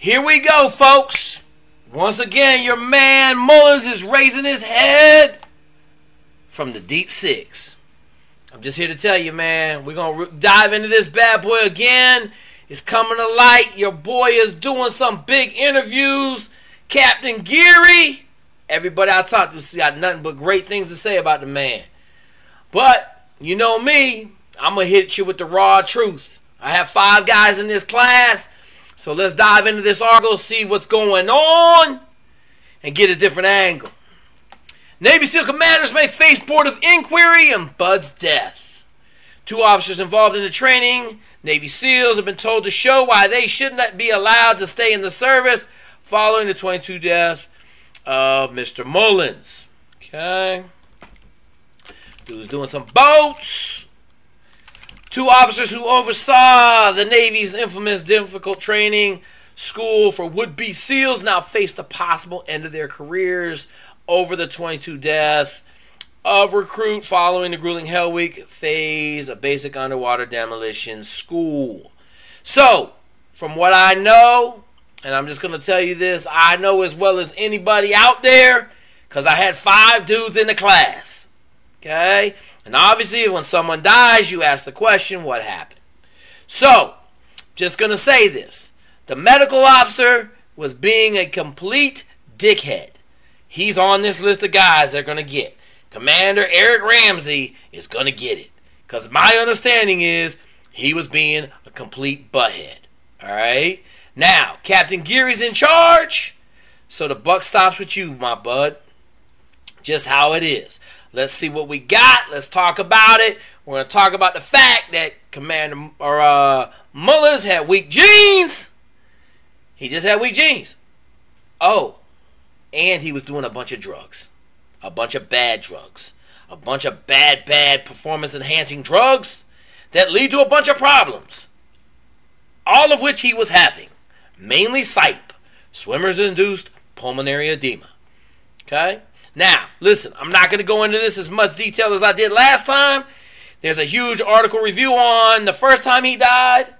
Here we go, folks. Once again, your man Mullen'S is raising his head from the deep six. I'm just here to tell you, man, we're going to dive into this bad boy again. It's coming to light. Your boy is doing some big interviews. Captain Geary. Everybody I talk to got nothing but great things to say about the man. But, you know me, I'm going to hit you with the raw truth. I have 5 guys in this class. So let's dive into this article, see what's going on, and get a different angle. Navy SEAL commanders may face board of inquiry in Bud's death. 2 officers involved in the training, Navy SEALs, have been told to show why they should not be allowed to stay in the service following the 22 death of Mr. Mullen'S. Okay. Dude's doing some boats. 2 officers who oversaw the Navy's infamous difficult training school for would-be SEALs now face the possible end of their careers over the 22 death of recruit following the grueling Hell Week phase of basic underwater demolition school. So, from what I know, and I'm just going to tell you this, I know as well as anybody out there because I had 5 dudes in the class. Okay? And obviously, when someone dies, you ask the question, what happened? So, just going to say this. The medical officer was being a complete dickhead. He's on this list of guys they're going to get. Commander Eric Ramsey is going to get it. Because my understanding is he was being a complete butthead. Alright? Now, Captain Geary's in charge. So the buck stops with you, my bud. Just how it is. Let's see what we got. Let's talk about it. We're going to talk about the fact that Commander Mullen'S had weak genes. He just had weak genes. Oh, and he was doing a bunch of drugs. A bunch of bad drugs. A bunch of bad performance-enhancing drugs that lead to a bunch of problems. All of which he was having. Mainly SIPE, swimmers-induced pulmonary edema. Okay? Now, listen, I'm not going to go into this as much detail as I did last time. There's a huge article review on the first time he died,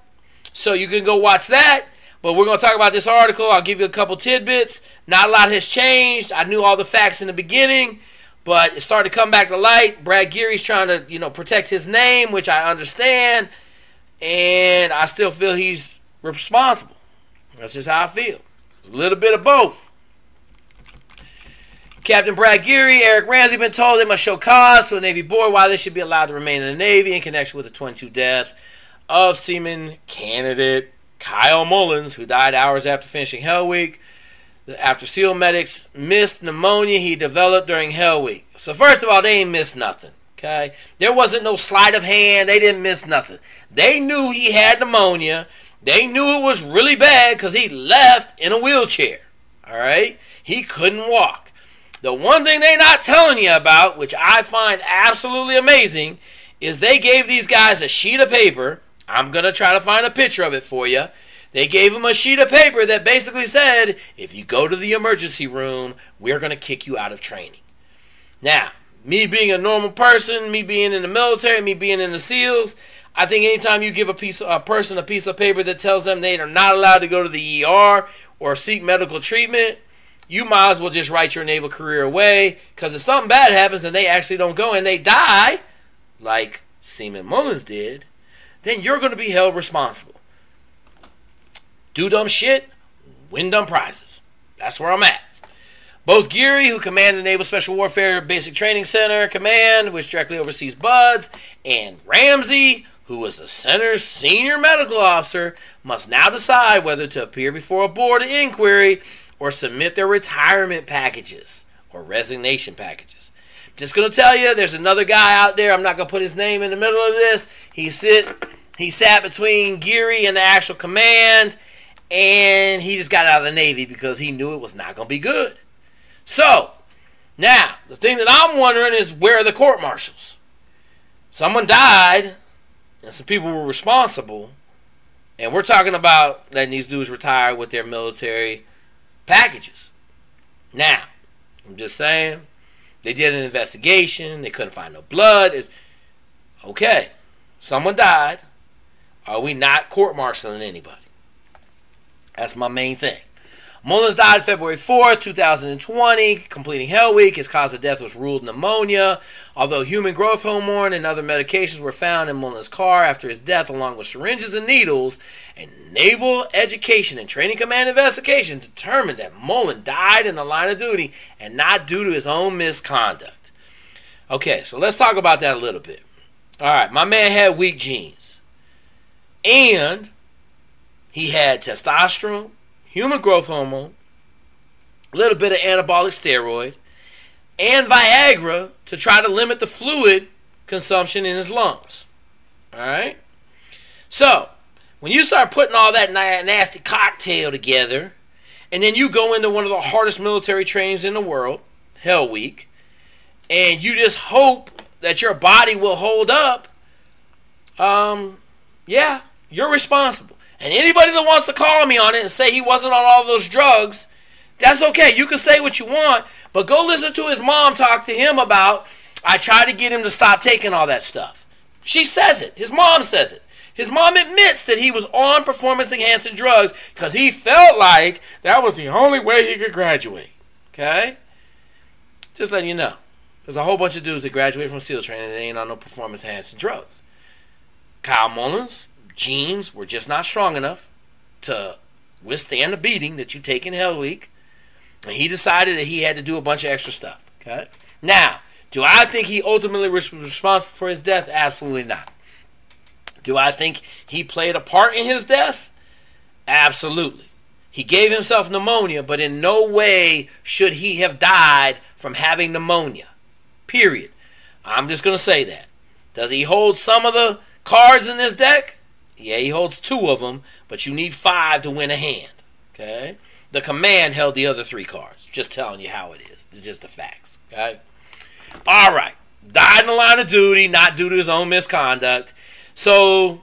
so you can go watch that. But we're going to talk about this article. I'll give you a couple tidbits. Not a lot has changed. I knew all the facts in the beginning, but it started to come back to light. Brad Geary's trying to, protect his name, which I understand, and I still feel he's responsible. That's just how I feel. It's a little bit of both. Captain Brad Geary, Eric Ramsey been told they must show cause to a Navy board why they should be allowed to remain in the Navy in connection with the 22 death of Seaman candidate Kyle Mullen'S, who died hours after finishing Hell Week after SEAL medics missed pneumonia he developed during Hell Week. So first of all, they ain't missed nothing. Okay, there wasn't no sleight of hand. They didn't miss nothing. They knew he had pneumonia. They knew it was really bad because he left in a wheelchair. All right, he couldn't walk. The one thing they're not telling you about, which I find absolutely amazing, is they gave these guys a sheet of paper. I'm going to try to find a picture of it for you. They gave them a sheet of paper that basically said, if you go to the emergency room, we're going to kick you out of training. Now, me being a normal person, me being in the military, me being in the SEALs, I think anytime you give a person a piece of paper that tells them they are not allowed to go to the ER or seek medical treatment, you might as well just write your naval career away, because if something bad happens and they actually don't go and they die, like Seaman Mullen'S did, then you're going to be held responsible. Do dumb shit, win dumb prizes. That's where I'm at. Both Geary, who commanded the Naval Special Warfare Basic Training Center Command, which directly oversees BUDS, and Ramsey, who was the center's senior medical officer, must now decide whether to appear before a board of inquiry or submit their retirement packages or resignation packages. I'm just going to tell you, there's another guy out there. I'm not going to put his name in the middle of this. He sat between Geary and the actual command, and he just got out of the Navy because he knew it was not going to be good. So, now, the thing that I'm wondering is, where are the court-martials? Someone died, and some people were responsible, and we're talking about letting these dudes retire with their military packages. Now, I'm just saying, they did an investigation. They couldn't find no blood. Okay, someone died. Are we not court-martialing anybody? That's my main thing. Mullen'S died February 4th, 2020, completing Hell Week. His cause of death was ruled pneumonia. Although human growth hormone and other medications were found in Mullen'S car after his death, along with syringes and needles, a Naval Education and Training Command investigation determined that Mullen died in the line of duty and not due to his own misconduct. Okay, so let's talk about that a little bit. All right, my man had weak genes. And he had testosterone, human growth hormone, a little bit of anabolic steroid, and Viagra to try to limit the fluid consumption in his lungs. All right? So, when you start putting all that nasty cocktail together, and then you go into one of the hardest military trainings in the world, Hell Week, and you just hope that your body will hold up, yeah, you're responsible. And anybody that wants to call me on it and say he wasn't on all those drugs, that's okay. You can say what you want, but go listen to his mom talk to him about, I tried to get him to stop taking all that stuff. She says it. His mom says it. His mom admits that he was on performance-enhancing drugs because he felt like that was the only way he could graduate. Okay? Just letting you know. There's a whole bunch of dudes that graduate from SEAL training that ain't on no performance-enhancing drugs. Kyle Mullen'S genes were just not strong enough to withstand the beating that you take in Hell Week. And he decided that he had to do a bunch of extra stuff. Okay? Now, do I think he ultimately was responsible for his death? Absolutely not. Do I think he played a part in his death? Absolutely. He gave himself pneumonia, but in no way should he have died from having pneumonia. Period. I'm just going to say that. Does he hold some of the cards in this deck? Yeah, he holds 2 of them, but you need 5 to win a hand. Okay? The command held the other 3 cards. Just telling you how it is. It's just the facts. Okay? All right. Died in the line of duty, not due to his own misconduct. So,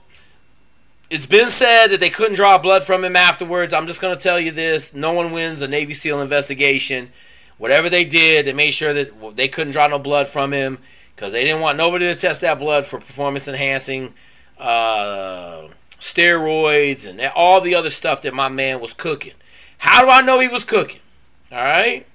it's been said that they couldn't draw blood from him afterwards. I'm just going to tell you this. No one wins a Navy SEAL investigation. Whatever they did, they made sure that they couldn't draw no blood from him because they didn't want nobody to test that blood for performance-enhancing steroids and all the other stuff that my man was cooking. How do I know he was cooking? All right?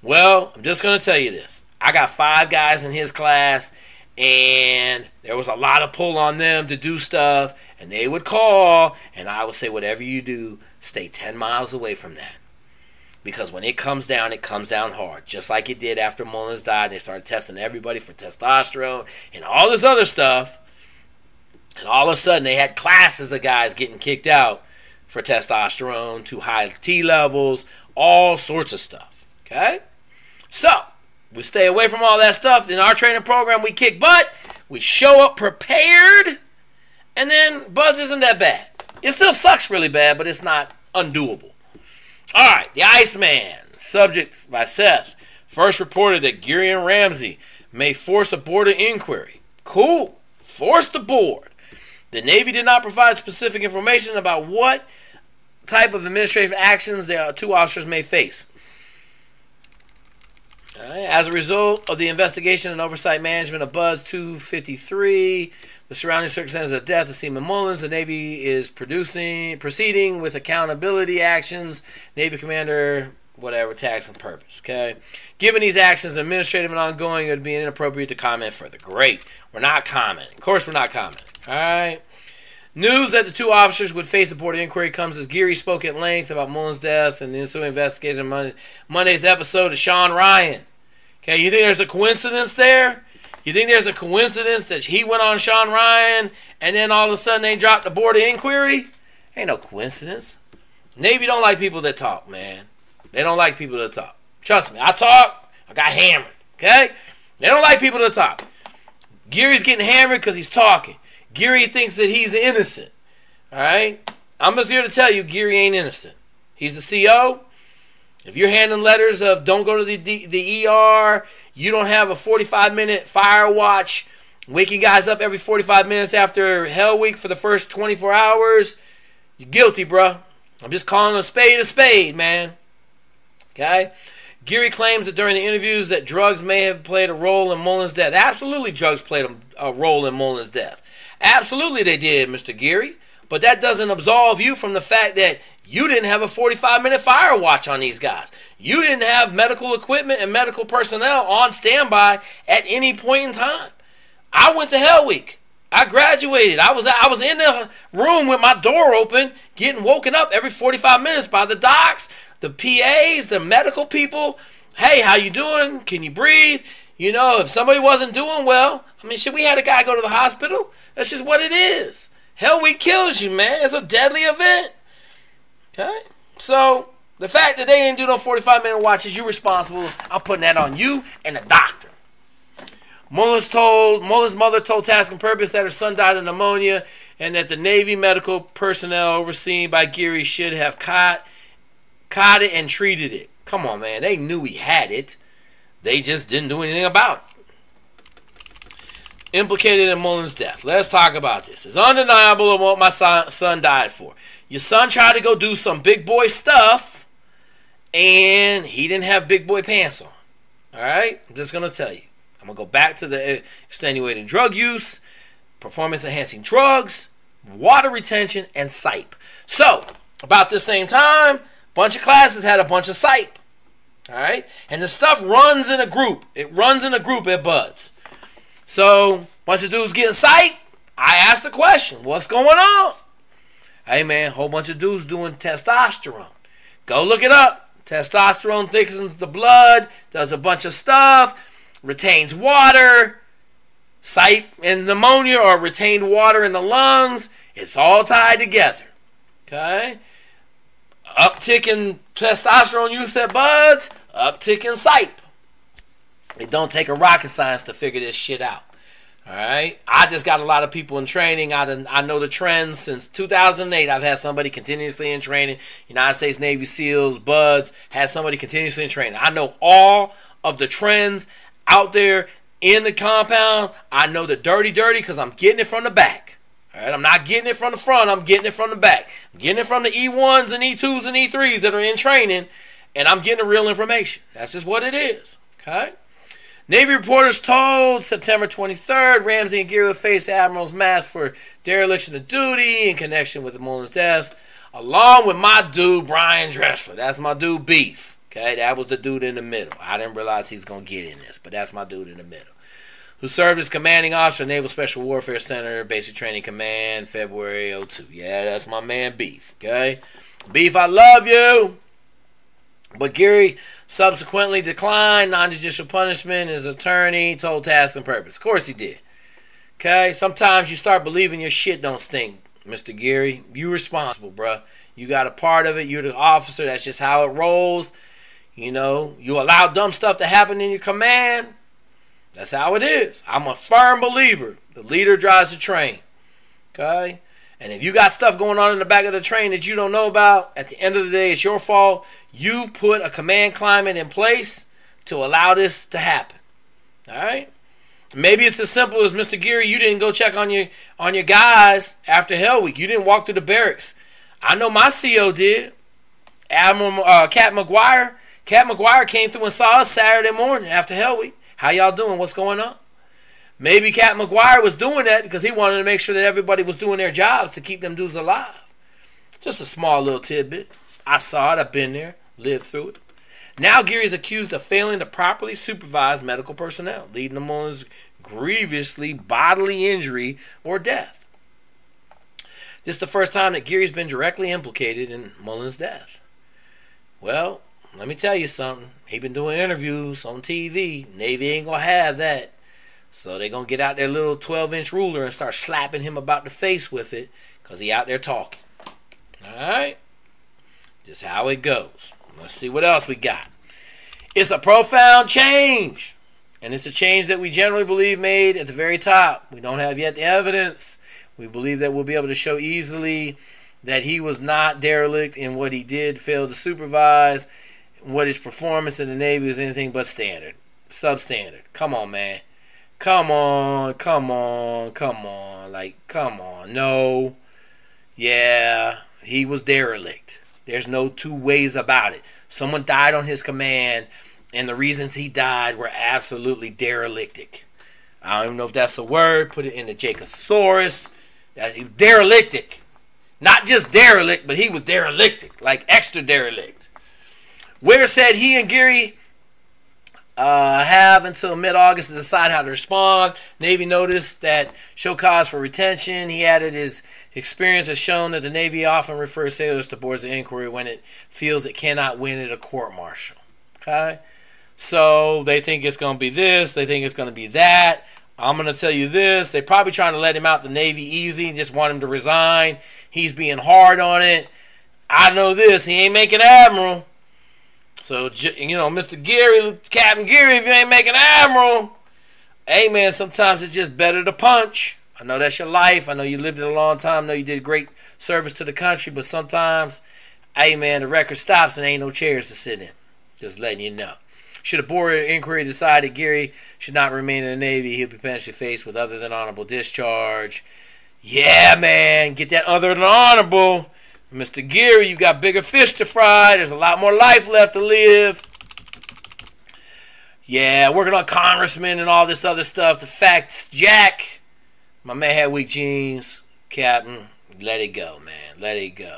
Well, I'm just going to tell you this. I got 5 guys in his class, and there was a lot of pull on them to do stuff, and they would call, and I would say, whatever you do, stay 10 miles away from that. Because when it comes down hard. Just like it did after Mullen'S died. They started testing everybody for testosterone and all this other stuff. And all of a sudden, they had classes of guys getting kicked out for testosterone, too high T levels, all sorts of stuff. Okay? So, we stay away from all that stuff. In our training program, we kick butt. We show up prepared. And then buzz isn't that bad. It still sucks really bad, but it's not undoable. All right, the Iceman, subject by Seth, first reported that Geary and Ramsey may force a board of inquiry. Cool. Force the board. The Navy did not provide specific information about what type of administrative actions the 2 officers may face. As a result of the investigation and oversight management of Buzz 253, the surrounding circumstances of death of Seaman Mullen'S, the Navy is proceeding with accountability actions, Navy Commander, whatever, tax and purpose. Okay. Given these actions, administrative and ongoing, it would be inappropriate to comment further. Great. We're not commenting. Of course we're not commenting. All right. News that the 2 officers would face a board of inquiry comes as Geary spoke at length about Mullen'S death and the ensuing investigation on Monday's episode of Sean Ryan. Okay, you think there's a coincidence there? You think there's a coincidence that he went on Sean Ryan and then all of a sudden they dropped the board of inquiry? Ain't no coincidence. Navy don't like people that talk, man. They don't like people that talk. Trust me, I talk, I got hammered. Okay? They don't like people that talk. Geary's getting hammered because he's talking. Geary thinks that he's innocent. Alright? I'm just here to tell you, Geary ain't innocent. He's a CO. If you're handing letters of don't go to the ER, you don't have a 45-minute fire watch, waking guys up every 45 minutes after Hell Week for the first 24 hours, you're guilty, bro. I'm just calling a spade, man. Okay? Geary claims that during the interviews that drugs may have played a role in Mullen'S death. Absolutely drugs played a role in Mullen'S death. Absolutely they did, Mr. Geary. But that doesn't absolve you from the fact that you didn't have a 45-minute fire watch on these guys. You didn't have medical equipment and medical personnel on standby at any point in time. I went to Hell Week. I graduated. I was in the room with my door open, getting woken up every 45 minutes by the docs, the PAs, the medical people. Hey, how you doing? Can you breathe? You know, if somebody wasn't doing well, I mean, shit, we had a guy go to the hospital. That's just what it is. Hell Week kills you, man. It's a deadly event. Okay? So, the fact that they didn't do no 45-minute watches, you're responsible. I'm putting that on you and the doctor. Mullen's mother told Task and Purpose that her son died of pneumonia and that the Navy medical personnel overseen by Geary should have caught it and treated it. Come on, man. They knew he had it. They just didn't do anything about it. Implicated in Mullen's death. Let's talk about this. It's undeniable of what my son died for. Your son tried to go do some big boy stuff, and he didn't have big boy pants on. All right? I'm just going to tell you. I'm going to go back to the extenuating drug use, performance-enhancing drugs, water retention, and SIPE. So, about the same time, a bunch of classes had a bunch of SIPE. All right? And the stuff runs in a group. It runs in a group at Buds. So, a bunch of dudes getting SIPE. I asked the question, what's going on? Hey, man, whole bunch of dudes doing testosterone. Go look it up. Testosterone thickens the blood, does a bunch of stuff, retains water, SIPE and pneumonia or retained water in the lungs. It's all tied together. Okay? Uptick in testosterone use at Buds, uptick in SIPE. It don't take a rocket science to figure this shit out. All right? I just got a lot of people in training. I know the trends since 2008. I've had somebody continuously in training. United States Navy SEALs, Buds, had somebody continuously in training. I know all of the trends out there in the compound. I know the dirty because I'm getting it from the back. All right, I'm not getting it from the front. I'm getting it from the back. I'm getting it from the E1s and E2s and E3s that are in training, and I'm getting the real information. That's just what it is. Okay? Navy reporters told September 23rd Ramsey and Geary would face Admiral's mask for dereliction of duty in connection with the Mullen's death, along with my dude Brian Dressler. That's my dude Beef. Okay, that was the dude in the middle. I didn't realize he was going to get in this, but that's my dude in the middle. Who served as commanding officer, Naval Special Warfare Center, Basic Training Command, February 02. Yeah, that's my man Beef. Okay? Beef, I love you. But Geary subsequently declined non-judicial punishment. His attorney told Task and Purpose. Of course he did. Okay? Sometimes you start believing your shit don't stink, Mr. Geary. You responsible, bruh. You got a part of it. You're the officer. That's just how it rolls. You know, you allow dumb stuff to happen in your command. That's how it is. I'm a firm believer. The leader drives the train. Okay? And if you got stuff going on in the back of the train that you don't know about, at the end of the day, it's your fault. You put a command climate in place to allow this to happen. All right? Maybe it's as simple as, Mr. Geary, you didn't go check on your guys after Hell Week. You didn't walk through the barracks. I know my CO did. Admiral Cat McGuire. Cat McGuire came through and saw us Saturday morning after Hell Week. How y'all doing? What's going on? Maybe Cat McGuire was doing that because he wanted to make sure that everybody was doing their jobs to keep them dudes alive. Just a small little tidbit. I saw it. I've been there. Lived through it. Now Geary's accused of failing to properly supervise medical personnel, leading to Mullen's grievously bodily injury or death. This is the first time that Geary's been directly implicated in Mullen's death. Well, let me tell you something. He been doing interviews on TV. Navy ain't going to have that. So they going to get out their little 12-inch ruler and start slapping him about the face with it because he out there talking. All right? Just how it goes. Let's see what else we got. It's a profound change. And it's a change that we generally believe made at the very top. We don't have yet the evidence. We believe that we'll be able to show easily that he was not derelict in what he did fail to supervise, what his performance in the Navy was anything but standard, substandard. Come on, man. Come on. Like, come on. No. Yeah, he was derelict. There's no two ways about it. Someone died on his command, and the reasons he died were absolutely derelictic. I don't even know if that's a word. Put it in the Jacobsaurus. That's derelictic. Not just derelict, but he was derelictic, like extra derelict. Ware said he and Geary have until mid-August to decide how to respond. Navy noticed that show cause for retention. He added his experience has shown that the Navy often refers sailors to boards of inquiry when it feels it cannot win at a court-martial. Okay? So they think it's going to be this. They think it's going to be that. I'm going to tell you this. They're probably trying to let him out the Navy easy and just want him to resign. He's being hard on it. I know this. He ain't making admiral. So, you know, Mr. Geary, Captain Geary, if you ain't making admiral, hey, man, sometimes it's just better to punch. I know that's your life. I know you lived it a long time. I know you did great service to the country. But sometimes, hey, man, the record stops and ain't no chairs to sit in. Just letting you know. Should a board of inquiry decide that Geary should not remain in the Navy, he'll be potentially faced with other than honorable discharge. Yeah, man, get that other than honorable. Mr. Geary, you got bigger fish to fry. There's a lot more life left to live. Yeah, working on congressmen and all this other stuff. The facts, Jack. My man had weak genes. Captain, let it go, man. Let it go.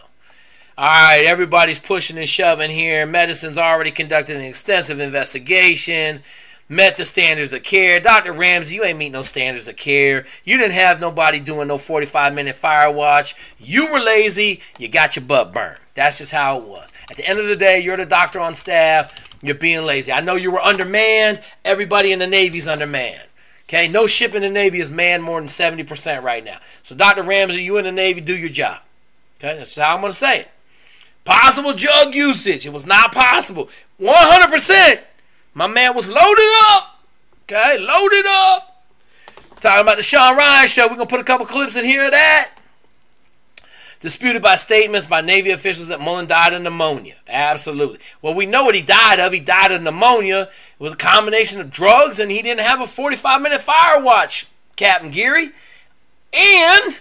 All right, everybody's pushing and shoving here. Medicine's already conducted an extensive investigation. Met the standards of care. Dr. Ramsey, you ain't meet no standards of care. You didn't have nobody doing no 45-minute fire watch. You were lazy. You got your butt burned. That's just how it was. At the end of the day, you're the doctor on staff. You're being lazy. I know you were undermanned. Everybody in the Navy's undermanned. Okay? No ship in the Navy is manned more than 70% right now. So, Dr. Ramsey, you in the Navy, do your job. Okay? That's how I'm going to say it. Possible drug usage. It was not possible. 100%. My man was loaded up. Okay, loaded up. Talking about the Sean Ryan show. We're going to put a couple clips in here of that. Disputed by statements by Navy officials that Mullen died of pneumonia. Absolutely. Well, we know what he died of. He died of pneumonia. It was a combination of drugs, and he didn't have a 45-minute fire watch, Captain Geary. And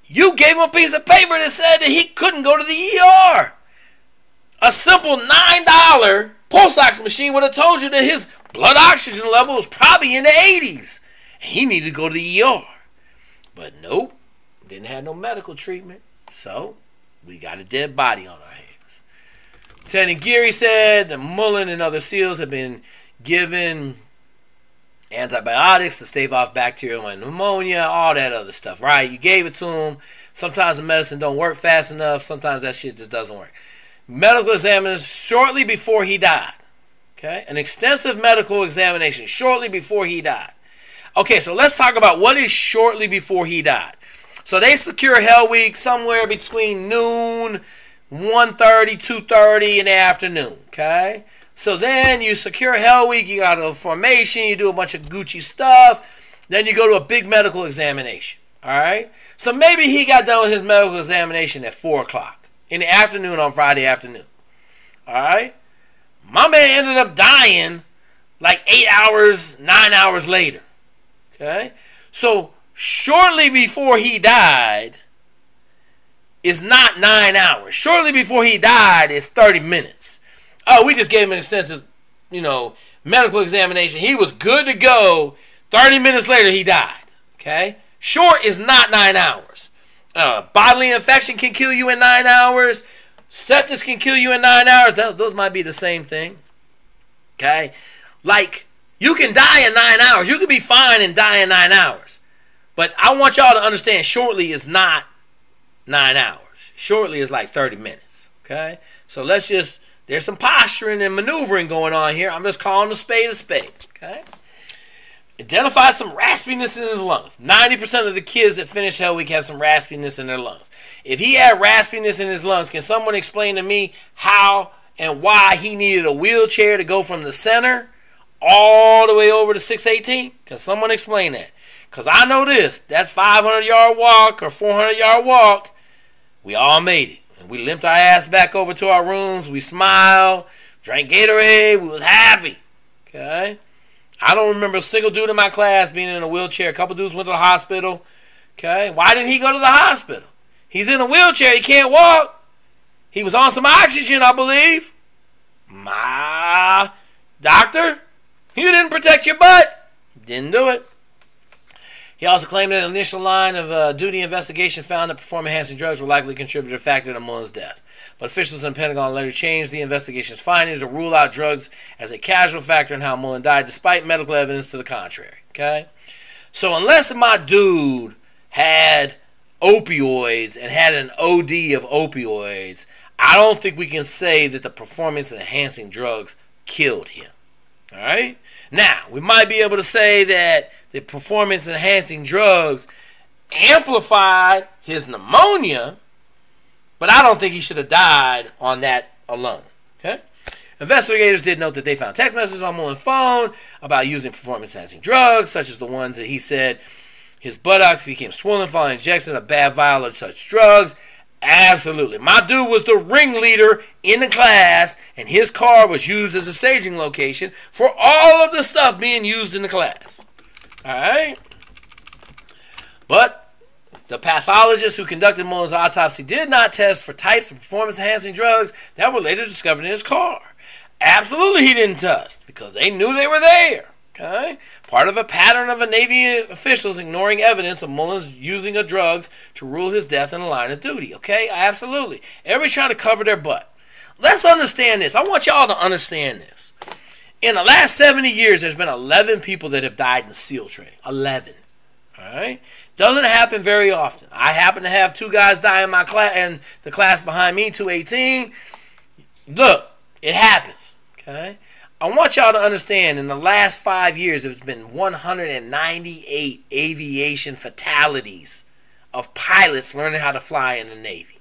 you gave him a piece of paper that said that he couldn't go to the ER. A simple $9 pulse ox machine would have told you that his blood oxygen level was probably in the 80s. And he needed to go to the ER. But nope, didn't have no medical treatment. So, we got a dead body on our hands. Lieutenant Geary said that Mullen and other SEALs have been given antibiotics to stave off bacterial and pneumonia, all that other stuff, right? You gave it to him. Sometimes the medicine don't work fast enough. Sometimes that shit just doesn't work. Medical examiners shortly before he died. Okay? An extensive medical examination shortly before he died. Okay, so let's talk about what is shortly before he died. So they secure Hell Week somewhere between noon, 1:30, 2:30 in the afternoon. Okay? So then you secure Hell Week, you got a formation, you do a bunch of Gucci stuff, then you go to a big medical examination. Alright? So maybe he got done with his medical examination at 4 o'clock. In the afternoon on Friday afternoon. Alright? My man ended up dying like 8 hours, 9 hours later. Okay? So, shortly before he died is not 9 hours. Shortly before he died is 30 minutes. Oh, we just gave him an extensive, medical examination. He was good to go. 30 minutes later, he died. Okay? Short is not 9 hours. Bodily infection can kill you in 9 hours. Sepsis can kill you in 9 hours. Those might be the same thing. Okay? Like, you can die in 9 hours. You can be fine and die in 9 hours. But I want y'all to understand, shortly is not 9 hours. Shortly is like 30 minutes. Okay? So let's just, there's some posturing and maneuvering going on here. I'm just calling a spade a spade. Okay? Identified some raspiness in his lungs. 90% of the kids that finish Hell Week have some raspiness in their lungs. If he had raspiness in his lungs, can someone explain to me how and why he needed a wheelchair to go from the center all the way over to 618? Can someone explain that? Because I know this, that 500-yard walk or 400-yard walk, we all made it. And we limped our ass back over to our rooms. We smiled, drank Gatorade. We was happy. Okay? I don't remember a single dude in my class being in a wheelchair. A couple dudes went to the hospital. Okay? Why didn't he go to the hospital? He's in a wheelchair. He can't walk. He was on some oxygen, I believe. Doctor, you didn't protect your butt. Didn't do it. He also claimed that an initial line of duty investigation found that performance-enhancing drugs were likely contributed factor to Mullen's death. But officials in the Pentagon later changed the investigation's findings to rule out drugs as a casual factor in how Mullen died, despite medical evidence to the contrary. Okay? So unless my dude had opioids and had an OD of opioids, I don't think we can say that the performance-enhancing drugs killed him. All right? Now, we might be able to say that the performance-enhancing drugs amplified his pneumonia, but I don't think he should have died on that alone. Okay? Investigators did note that they found text messages on Mullen's phone about using performance-enhancing drugs, such as the ones that he said his buttocks became swollen following injection of bad vial of such drugs. Absolutely. My dude was the ringleader in the class, and his car was used as a staging location for all of the stuff being used in the class. All right? But the pathologist who conducted Mullen's autopsy did not test for types of performance-enhancing drugs that were later discovered in his car. Absolutely he didn't test, because they knew they were there. Okay? Part of a pattern of Navy officials ignoring evidence of Mullen's using of drugs to rule his death in the line of duty. Okay? Absolutely. Everybody's trying to cover their butt. Let's understand this. I want y'all to understand this. In the last 70 years, there's been 11 people that have died in SEAL training. 11. All right? Doesn't happen very often. I happen to have 2 guys die in my class, and the class behind me, 218. Look, it happens. Okay? I want y'all to understand, in the last 5 years, there's been 198 aviation fatalities of pilots learning how to fly in the Navy.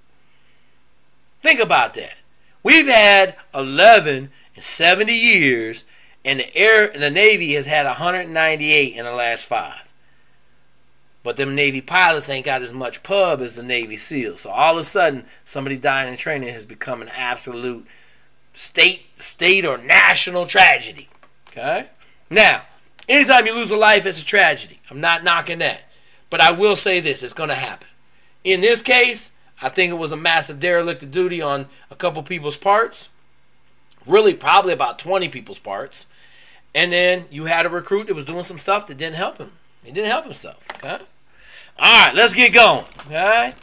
Think about that. We've had 11 in 70 years, and the Navy has had 198 in the last 5. But them Navy pilots ain't got as much pub as the Navy SEALs. So all of a sudden, somebody dying in training has become an absolute state or national tragedy. Okay? Now, anytime you lose a life, it's a tragedy. I'm not knocking that. But I will say this, it's going to happen. In this case, I think it was a massive derelict of duty on a couple people's parts. Really, probably about 20 people's parts. And then you had a recruit that was doing some stuff that didn't help him. He didn't help himself. Okay? All right, let's get going. Okay?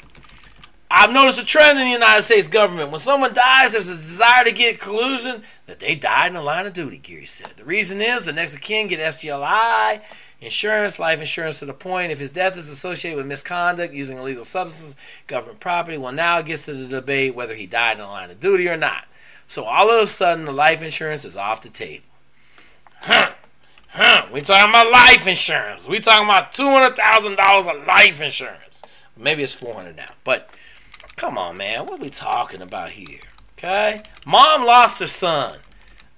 I've noticed a trend in the United States government. When someone dies, there's a desire to get collusion that they died in the line of duty, Geary said. The reason is the next of kin get SGLI, insurance, life insurance to the point. If his death is associated with misconduct, using illegal substances, government property, well, now it gets to the debate whether he died in the line of duty or not. So all of a sudden, the life insurance is off the table. We talking about life insurance. We talking about $200,000 of life insurance. Maybe it's $400 now, but come on, man. What are we talking about here? Okay? Mom lost her son.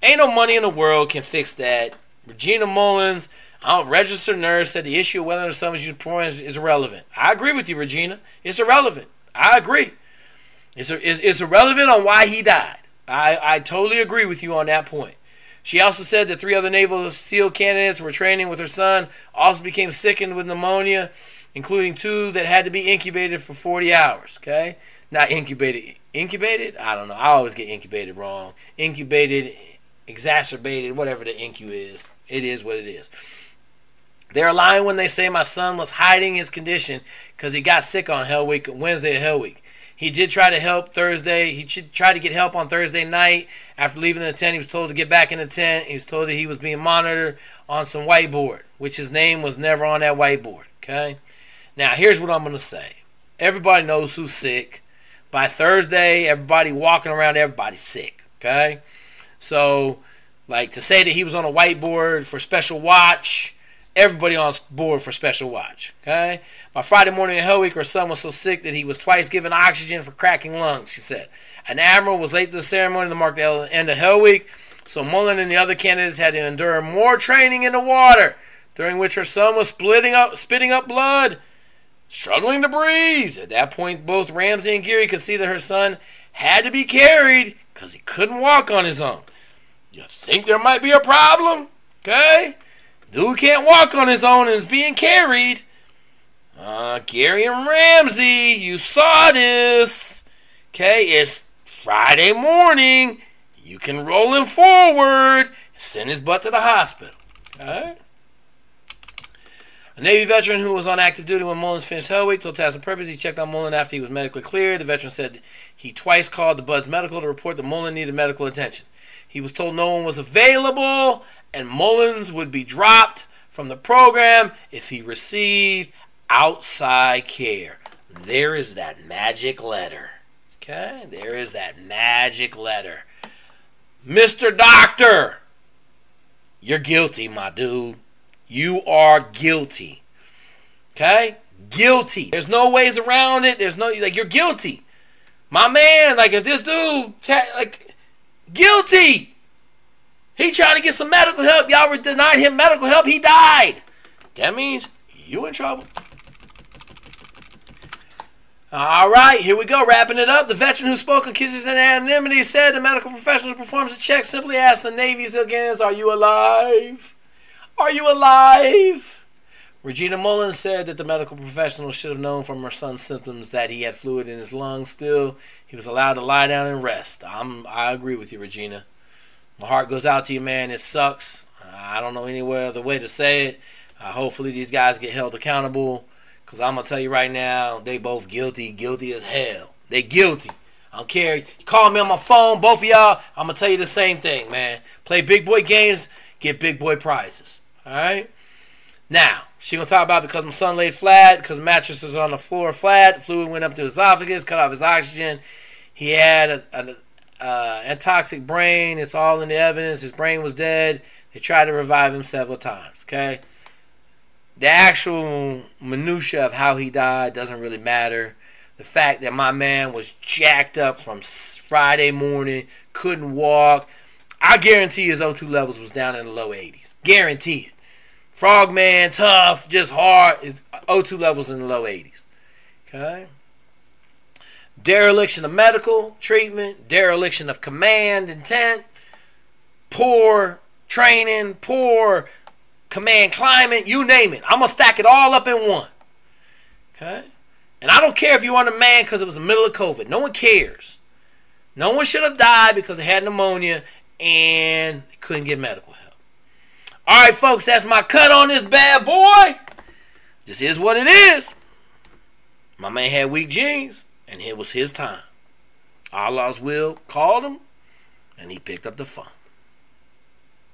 Ain't no money in the world can fix that. Regina Mullen's, registered nurse, said the issue of whether her son was used porn is irrelevant. I agree with you, Regina. It's irrelevant. I agree. It's irrelevant on why he died. I totally agree with you on that point. She also said that 3 other Naval SEAL candidates were training with her son, also became sickened with pneumonia, including 2 that had to be incubated for 40 hours. Okay? Not incubated. Incubated? I don't know. I always get incubated wrong. Incubated, exacerbated, whatever the incu is. It is what it is. They're lying when they say my son was hiding his condition because he got sick on Hell Week, Wednesday of Hell Week. He did try to help Thursday. He tried to get help on Thursday night. After leaving the tent, he was told to get back in the tent. He was told that he was being monitored on some whiteboard, which his name was never on that whiteboard. Okay? Now, here's what I'm going to say. Everybody knows who's sick. By Thursday, everybody walking around, everybody's sick. Okay? So, like, to say that he was on a whiteboard for special watch, everybody on board for special watch. Okay? By Friday morning in Hell Week, her son was so sick that he was twice given oxygen for cracking lungs, she said. An admiral was late to the ceremony to mark the end of Hell Week, so Mullen and the other candidates had to endure more training in the water, during which her son was spitting up blood, struggling to breathe. At that point, both Ramsey and Geary could see that her son had to be carried because he couldn't walk on his own. You think there might be a problem? Okay? Dude can't walk on his own and is being carried. Gary and Ramsey, you saw this. Okay, it's Friday morning. You can roll him forward and send his butt to the hospital. Okay? A Navy veteran who was on active duty when Mullen'S finished Hell Week told Task and Purpose he checked on Mullen after he was medically cleared. The veteran said he twice called the Buds Medical to report that Mullen needed medical attention. He was told no one was available and Mullen'S would be dropped from the program if he received outside care. There is that magic letter. Okay? There is that magic letter. Mr. Doctor, you're guilty, my dude. You are guilty. Okay? Guilty. There's no ways around it. There's no, like, you're guilty. My man, like, if this dude, like, guilty. He trying to get some medical help. Y'all denied him medical help. He died. That means you in trouble. All right, here we go. Wrapping it up. The veteran who spoke on Kisses and Anonymity said the medical professional performs a check. Simply asked the Navy civilians, "Are you alive? Are you alive?" Regina Mullen'S said that the medical professional should have known from her son's symptoms that he had fluid in his lungs. Still, he was allowed to lie down and rest. I agree with you, Regina. My heart goes out to you, man. It sucks. I don't know any other way to say it. Hopefully these guys get held accountable. Because I'm going to tell you right now, they both guilty. Guilty as hell. They guilty. I don't care. You call me on my phone, both of y'all. I'm going to tell you the same thing, man. Play big boy games, get big boy prizes. All right? Now, she going to talk about because my son laid flat, because the mattress was on the floor flat, the fluid went up to his esophagus, cut off his oxygen. He had an antoxic brain. It's all in the evidence. His brain was dead. They tried to revive him several times. Okay? The actual minutia of how he died doesn't really matter. The fact that my man was jacked up from Friday morning, couldn't walk. I guarantee his O2 levels was down in the low 80s. Guarantee it. Frogman, tough, just hard. His O2 levels in the low 80s. Okay? Dereliction of medical treatment. Dereliction of command intent. Poor training. Poor command climate, you name it. I'm going to stack it all up in one. Okay? And I don't care if you were a man because it was the middle of COVID. No one cares. No one should have died because they had pneumonia and couldn't get medical help. All right, folks, that's my cut on this bad boy. This is what it is. My man had weak genes, and it was his time. Allah's will called him, and he picked up the phone.